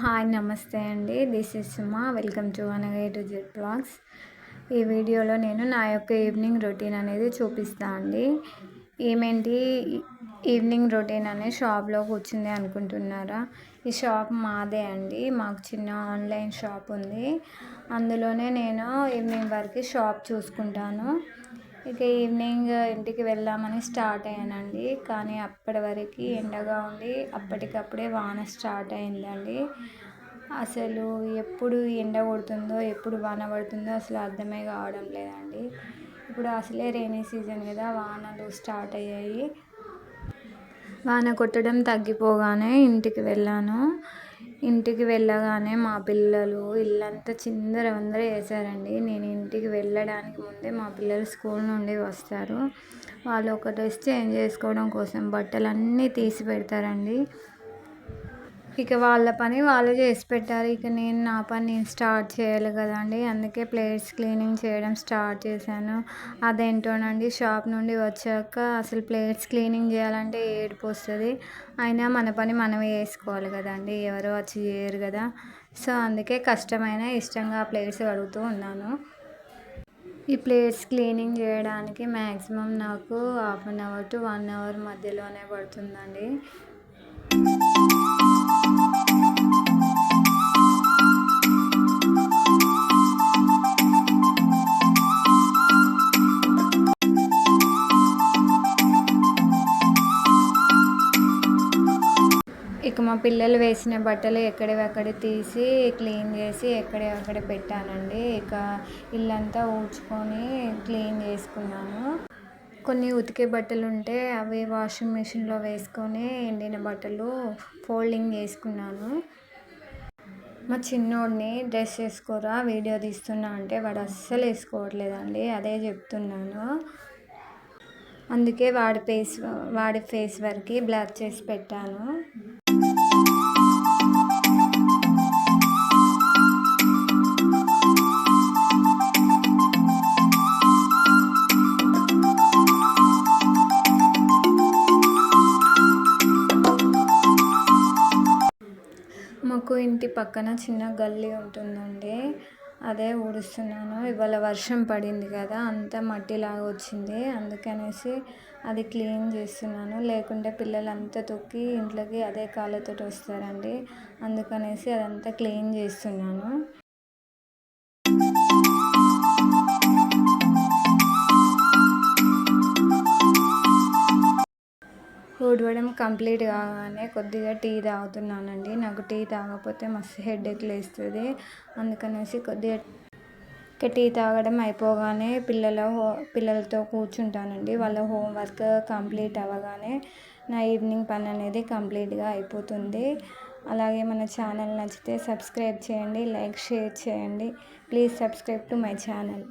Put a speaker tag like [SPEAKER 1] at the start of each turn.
[SPEAKER 1] Hi నమస్తే అండి. This is Suma. Welcome to అనగా టు జెడ్ బ్లాగ్స్. ఈ వీడియోలో నేను నా యొక్క ఈవినింగ్ రొటీన్ అనేది చూపిస్తా అండి. ఏమేంటి ఈవినింగ్ రొటీన్ అనే షాప్లో కూర్చుంది అనుకుంటున్నారా? ఈ షాప్ మాదే అండి. మాకు చిన్న ఆన్లైన్ షాప్ ఉంది. అందులోనే నేను ఈవినింగ్ వరకు షాప్ చూసుకుంటాను. ఇక ఈవినింగ్ ఇంటికి వెళ్దామని స్టార్ట్ అయ్యానండి. కానీ అప్పటి వరకు ఎండగా ఉండి అప్పటికప్పుడే వాన స్టార్ట్ అయిందండి. అసలు ఎప్పుడు ఎండ కొడుతుందో ఎప్పుడు వాన పడుతుందో అసలు అర్థమే కావడం లేదండి. ఇప్పుడు అసలే రైనీ సీజన్ కదా, వానలు స్టార్ట్ అయ్యాయి. వాన కొట్టడం తగ్గిపోగానే ఇంటికి వెళ్ళాను. ఇంటికి వెళ్ళగానే మా పిల్లలు ఇల్లంతా చిందరవందర చేశారండి. నేను ఇంటికి వెళ్ళడానికి ముందే మా పిల్లలు స్కూల్ నుండి వస్తారు. వాళ్ళు ఒక డ్రెస్ చేంజ్ చేసుకోవడం కోసం బట్టలన్నీ తీసి పెడతారండి. ఇక వాళ్ళ పని వాళ్ళు చేసి పెట్టారు. ఇక నేను నా పని నేను స్టార్ట్ చేయాలి కదండి. అందుకే ప్లేట్స్ క్లీనింగ్ చేయడం స్టార్ట్ చేశాను. అదేంటోనండి, షాప్ నుండి వచ్చాక అసలు ప్లేట్స్ క్లీనింగ్ చేయాలంటే ఏడుపు వస్తుంది. అయినా మన పని మనమే చేసుకోవాలి కదండి, ఎవరో వచ్చి చేయరు కదా. సో అందుకే కష్టమైన ఇష్టంగా ఆ ప్లేట్స్ కడుగుతూ ఉన్నాను. ఈ ప్లేట్స్ క్లీనింగ్ చేయడానికి మ్యాక్సిమం నాకు 1/2 అవర్ టు 1 అవర్ మధ్యలోనే పడుతుందండి. ఇక మా పిల్లలు వేసిన బట్టలు ఎక్కడివక్కడ తీసి క్లీన్ చేసి ఎక్కడివక్కడ పెట్టానండి. ఇక ఇల్లంతా ఊడ్చుకొని క్లీన్ చేసుకున్నాను. కొన్ని ఉతికే బట్టలు ఉంటే అవి వాషింగ్ మిషన్లో వేసుకొని ఎండిన బట్టలు ఫోల్డింగ్ చేసుకున్నాను. మా చిన్నోడిని డ్రెస్ వేసుకోరా వీడియో తీస్తున్నా అంటే వాడు అస్సలు వేసుకోవట్లేదండి. అదే చెప్తున్నాను. అందుకే వాడి ఫేస్ వరకు బ్లర్ చేసి పెట్టాను. మాకు ఇంటి పక్కన చిన్న గల్లీ ఉంటుందండి. అదే ఊడుస్తున్నాను. ఇవాళ వర్షం పడింది కదా, అంతా మట్టిలాగా వచ్చింది. అందుకనేసి అది క్లీన్ చేస్తున్నాను. లేకుంటే పిల్లలంతా తొక్కి ఇంట్లోకి అదే కాళ్ళతో వస్తారండి. అందుకనేసి అదంతా క్లీన్ చేస్తున్నాను. ఊడవడం కంప్లీట్ కాగానే కొద్దిగా టీ తాగుతున్నానండి. నాకు టీ తాగకపోతే మస్తు హెడేక్ లేస్తుంది. అందుకనేసి కొద్దిగా టీ తాగడం అయిపోగానే పిల్లలతో కూర్చుంటానండి. వాళ్ళ హోంవర్క్ కంప్లీట్ అవ్వగానే నా ఈవినింగ్ పని అనేది కంప్లీట్గా అయిపోతుంది. అలాగే మన ఛానల్ నచ్చితే సబ్స్క్రైబ్ చేయండి, లైక్ షేర్ చేయండి. Please subscribe to my channel.